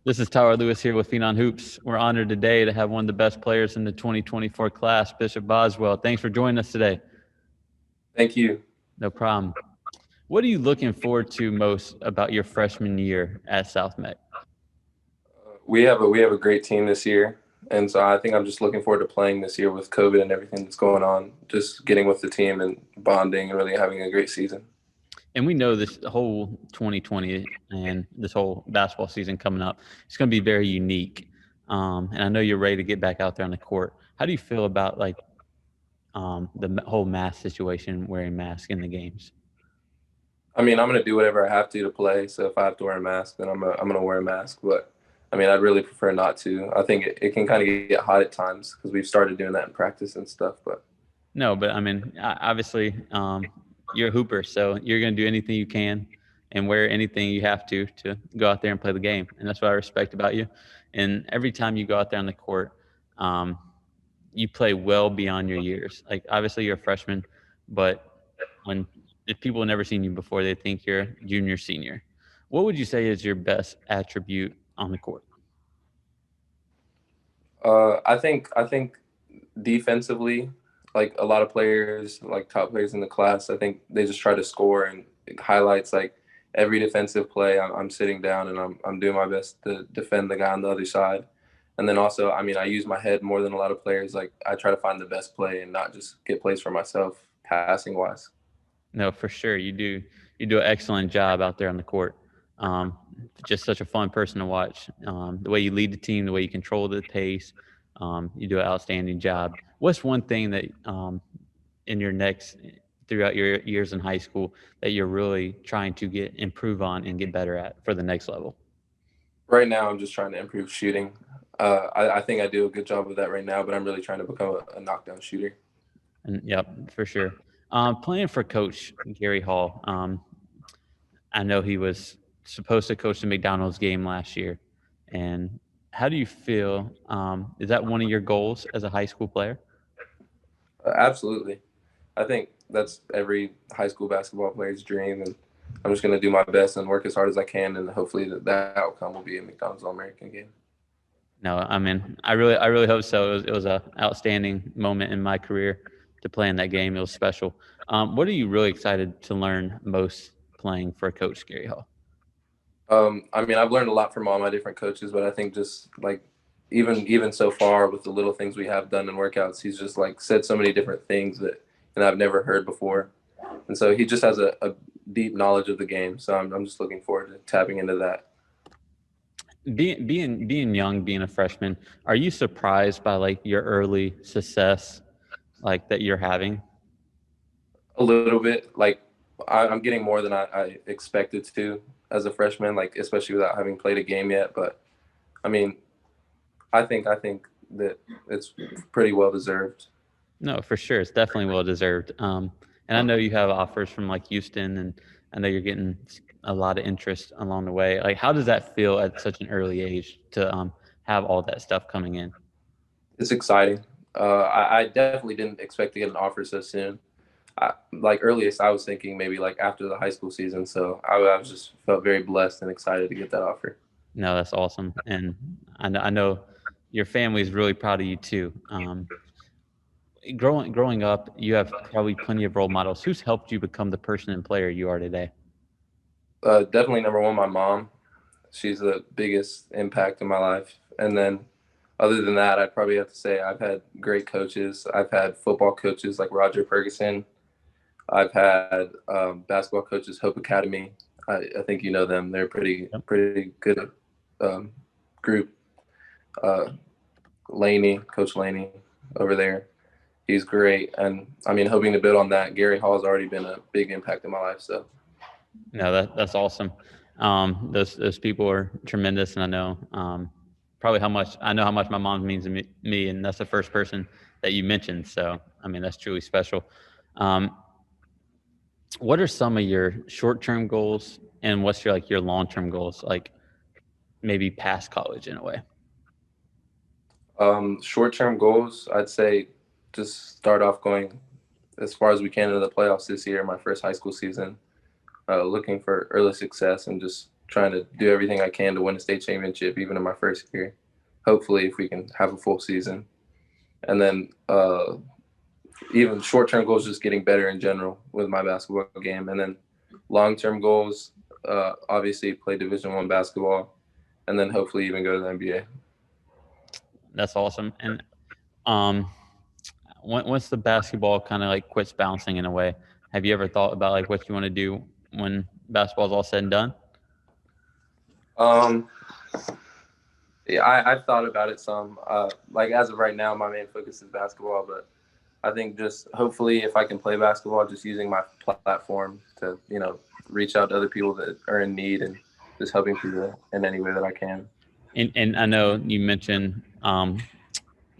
This is Tyler Lewis here with Phenom Hoops. We're honored today to have one of the best players in the 2024 class, Bishop Boswell. Thanks for joining us today. Thank you. No problem. What are you looking forward to most about your freshman year at South Meck? We have a great team this year, and so I think I'm just looking forward to playing this year with COVID and everything that's going on. Just getting with the team and bonding and really having a great season. And we know this whole 2020 and this whole basketball season coming up, it's going to be very unique. And I know you're ready to get back out there on the court. How do you feel about the whole mask situation, wearing masks in the games? I mean, I'm gonna do whatever I have to play. So if I have to wear a mask, then I'm gonna wear a mask. But I mean, I'd really prefer not to. I think it can kind of get hot at times because we've started doing that in practice and stuff. But No, but I mean, obviously, you're a hooper, so you're going to do anything you can and wear anything you have to go out there and play the game. And that's what I respect about you. And every time you go out there on the court, um, you play well beyond your years. Like, obviously, you're a freshman, but if people have never seen you before, they think you're junior, senior. What would you say is your best attribute on the court? I think defensively, like a lot of players, like top players in the class, I think they just try to score and highlights like every defensive play. I'm sitting down and I'm doing my best to defend the guy on the other side. And then also, I mean, I use my head more than a lot of players. Like I try to find the best play and not just get plays for myself passing wise. No, for sure. You do an excellent job out there on the court. Um, just such a fun person to watch. The way you lead the team, the way you control the pace, you do an outstanding job. What's one thing that in your next throughout your years in high school that you're really trying to get improve on and get better at for the next level? Right now, I'm just trying to improve shooting. I think I do a good job of that right now, but I'm really trying to become a knockdown shooter. And yep, for sure. Playing for Coach Gary Hall, I know he was supposed to coach the McDonald's game last year. And how do you feel? Is that one of your goals as a high school player? Absolutely. I think that's every high school basketball player's dream, and I'm just going to do my best and work as hard as I can, and hopefully that outcome will be a McDonald's All-American game. No, I mean, I really hope so. It was a outstanding moment in my career to play in that game. It was special. What are you really excited to learn most playing for Coach Gary Hall? I mean, I've learned a lot from all my different coaches, but I think just like even so far with the little things we have done in workouts, he's just like said so many different things that and I've never heard before, and so he just has a deep knowledge of the game. So I'm just looking forward to tapping into that. Being young, being a freshman, are you surprised by like your early success, like that you're having? A little bit, like I'm getting more than I expected to as a freshman, like especially without having played a game yet. But I mean, I think that it's pretty well deserved. No, for sure. It's definitely well deserved. And I know you have offers from like Houston, and I know you're getting a lot of interest along the way. Like, how does that feel at such an early age to have all that stuff coming in? It's exciting. I definitely didn't expect to get an offer so soon. Like earliest, I was thinking maybe like after the high school season. So I was just felt very blessed and excited to get that offer. No, that's awesome. And I know your family is really proud of you too. Growing up, you have probably plenty of role models. Who's helped you become the person and player you are today? Definitely number one, my mom. She's the biggest impact in my life. And then other than that, I'd probably have to say I've had great coaches. I've had football coaches like Roger Ferguson. I've had basketball coaches, Hope Academy. I think you know them. They're Yep. pretty good um, group. Uh, Coach Laney over there. He's great. And I mean, hoping to build on that, Gary Hall's already been a big impact in my life. So No, that's awesome. Those people are tremendous, and I know how much my mom means to me, and that's the first person that you mentioned. So I mean, that's truly special. Um, what are some of your short-term goals, and what's your long-term goals? Like maybe past college in a way. short-term goals, I'd say just start off going as far as we can into the playoffs this year, my first high school season. Looking for early success and just trying to do everything I can to win a state championship, even in my first year. Hopefully, if we can have a full season, and then even short-term goals, just getting better in general with my basketball game, and then long-term goals, obviously play Division I basketball, and then hopefully even go to the NBA. That's awesome. And um, once the basketball kind of like quits bouncing in a way, have you ever thought about like what you want to do when basketball's all said and done? Um, yeah, I've thought about it some. Like as of right now, my main focus is basketball, but I think just hopefully if I can play basketball, just using my platform to, reach out to other people that are in need and just helping people in any way that I can. And I know you mentioned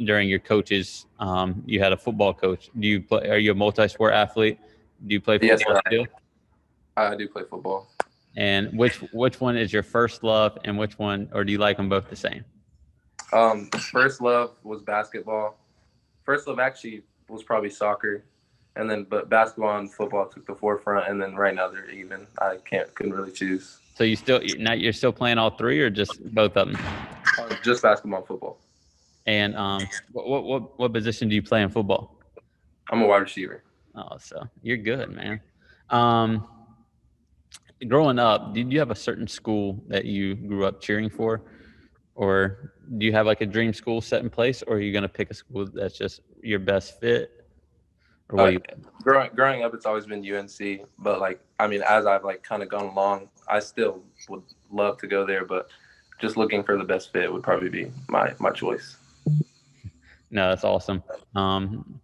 during your coaches, you had a football coach. Do you play? Are you a multi-sport athlete? Do you play Yes, football sir. still? I do play football. And which one is your first love, and which one, or do you like them both the same? First love was basketball. First love actually was probably soccer, and then but basketball and football took the forefront, and then right now they're even. I couldn't really choose. So you're still playing all three, or just both of them? Just basketball and football. And what position do you play in football? I'm a wide receiver. Oh, so you're good, man. Um, growing up, did you have a certain school that you grew up cheering for, or do you have like a dream school set in place, or are you gonna pick a school that's just your best fit, or what Uh, do you? growing up, it's always been UNC, but like I mean, as I've like kind of gone along, I still would love to go there, but just looking for the best fit would probably be my choice. No, that's awesome. Um,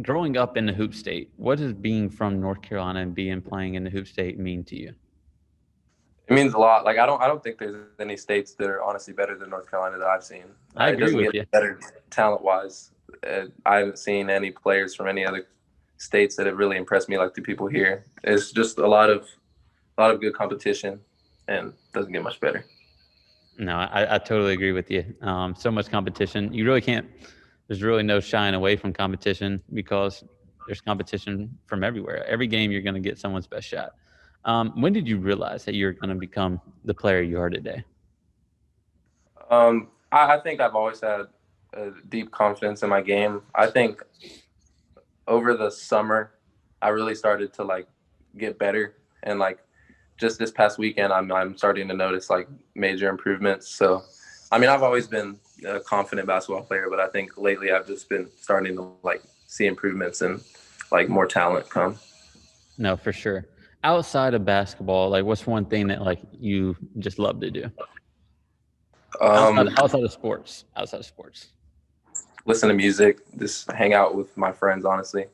growing up in the hoop state, what does being from North Carolina and being playing in the hoop state mean to you? It means a lot. Like I don't think there's any states that are honestly better than North Carolina that I've seen. I It agree doesn't with get you. better talent wise. I haven't seen any players from any other states that have really impressed me like the people here. It's just a lot of good competition, and doesn't get much better. No, I totally agree with you. So much competition. You really can't, there's really no shying away from competition because there's competition from everywhere. Every game, you're going to get someone's best shot. When did you realize that you're going to become the player you are today? I think I've always had a deep confidence in my game. I think over the summer, I really started to like get better, and like just this past weekend, I'm starting to notice like major improvements. So, I mean, I've always been a confident basketball player, but I think lately I've just been starting to like see improvements and like more talent come. No, for sure. Outside of basketball, like what's one thing that like you just love to do outside Um, outside of sports? Outside of sports. listen to music, just hang out with my friends. Honestly,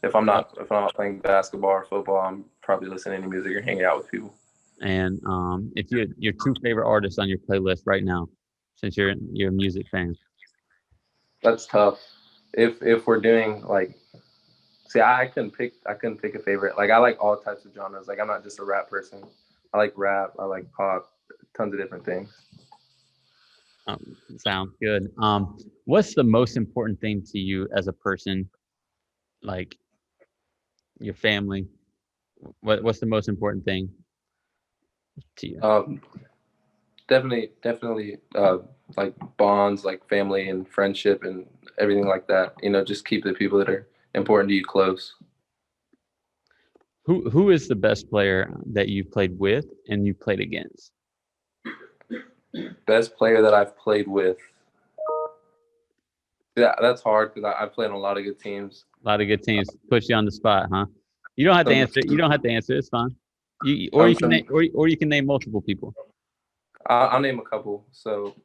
if I'm not playing basketball or football, I'm probably listening to music or hanging out with people. And if you your two favorite artists on your playlist right now, since you're a music fan. That's tough. If we're doing like, see, I couldn't pick a favorite. Like I like all types of genres. Like I'm not just a rap person. I like rap. I like pop. Tons of different things. Sounds good. What's the most important thing to you as a person, like your family? What's the most important thing to you? Um, definitely, like bonds, like family and friendship and everything like that. Just keep the people that are important to you close. Who is the best player that you've played with and you played against? Best player that I've played with. Yeah, that's hard because I've played on a lot of good teams. A lot of good teams put you on the spot, huh? You don't have to Some, answer it. You don't have to answer. It's fine. Or some, you can some. or you can name multiple people. I'll name a couple. So,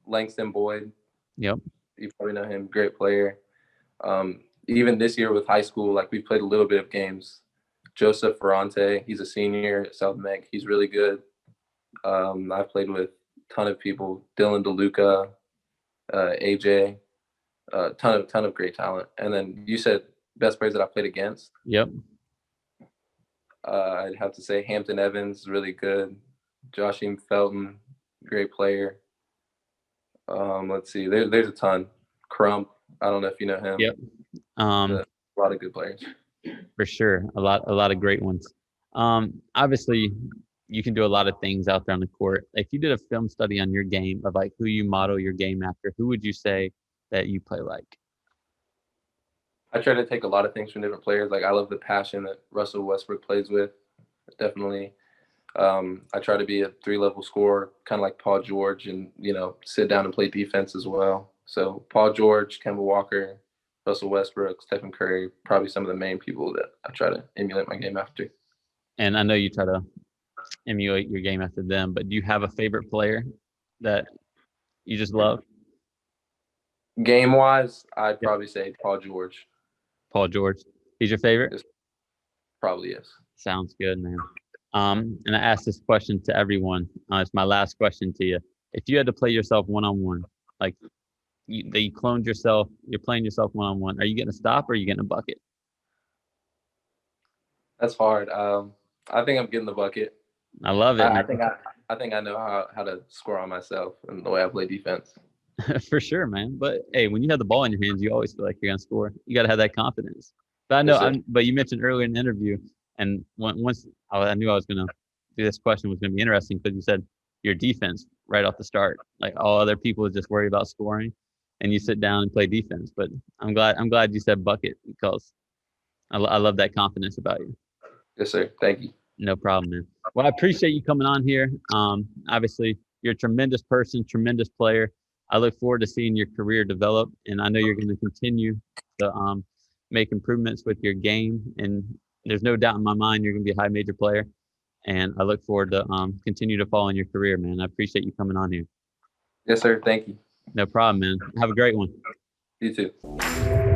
Langston Boyd, Yep. you probably know him. Great player. Even this year with high school, like we played a little bit of games. Joseph Ferrante, he's a senior at South Meck. He's really good. I've played with a ton of people. Dylan DeLuca, AJ, ton of great talent. And then you said best players that I played against. Yep. I'd have to say Hampton Evans, really good. Joshing Felton, great player. Let's see, there's a ton. Crump, I don't know if you know him. Yep. Um, A lot of good players. for sure. A lot of great ones. Obviously, you can do a lot of things out there on the court. If you did a film study on your game of like who you model your game after, who would you say that you play like? I try to take a lot of things from different players. Like I love the passion that Russell Westbrook plays with. Definitely. I try to be a 3-level scorer, kind of like Paul George, and sit down and play defense as well. So Paul George, Kemba Walker, Russell Westbrook, Stephen Curry, probably some of the main people that I try to emulate my game after. And I know you try to emulate your game after them, but do you have a favorite player that you just love? Game wise, I'd Yep. probably say Paul George. Paul George. He's your favorite? Probably is. Sounds good, man. And I asked this question to everyone. It's my last question to you. If you had to play yourself one-on-one, like you cloned yourself, you're playing yourself one-on-one, are you getting a stop or are you getting a bucket? That's hard. I think I'm getting the bucket. I love it, man. I think I know how to score on myself and the way I play defense. For sure, man. But hey, when you have the ball in your hands, you always feel like you're gonna score. You got to have that confidence. But I know, Yes, but you mentioned earlier in the interview, and once I knew I was gonna do this question was gonna be interesting because you said your defense right off the start, like all other people just worry about scoring, and you sit down and play defense. But I'm glad you said bucket because I love that confidence about you. yes, sir. Thank you. No problem, man. Well, I appreciate you coming on here. Obviously, you're a tremendous person, tremendous player. I look forward to seeing your career develop, and I know you're going to continue to make improvements with your game. And there's no doubt in my mind you're going to be a high major player. And I look forward to continue to follow in your career, man. I appreciate you coming on here. Yes, sir. Thank you. No problem, man. Have a great one. You too.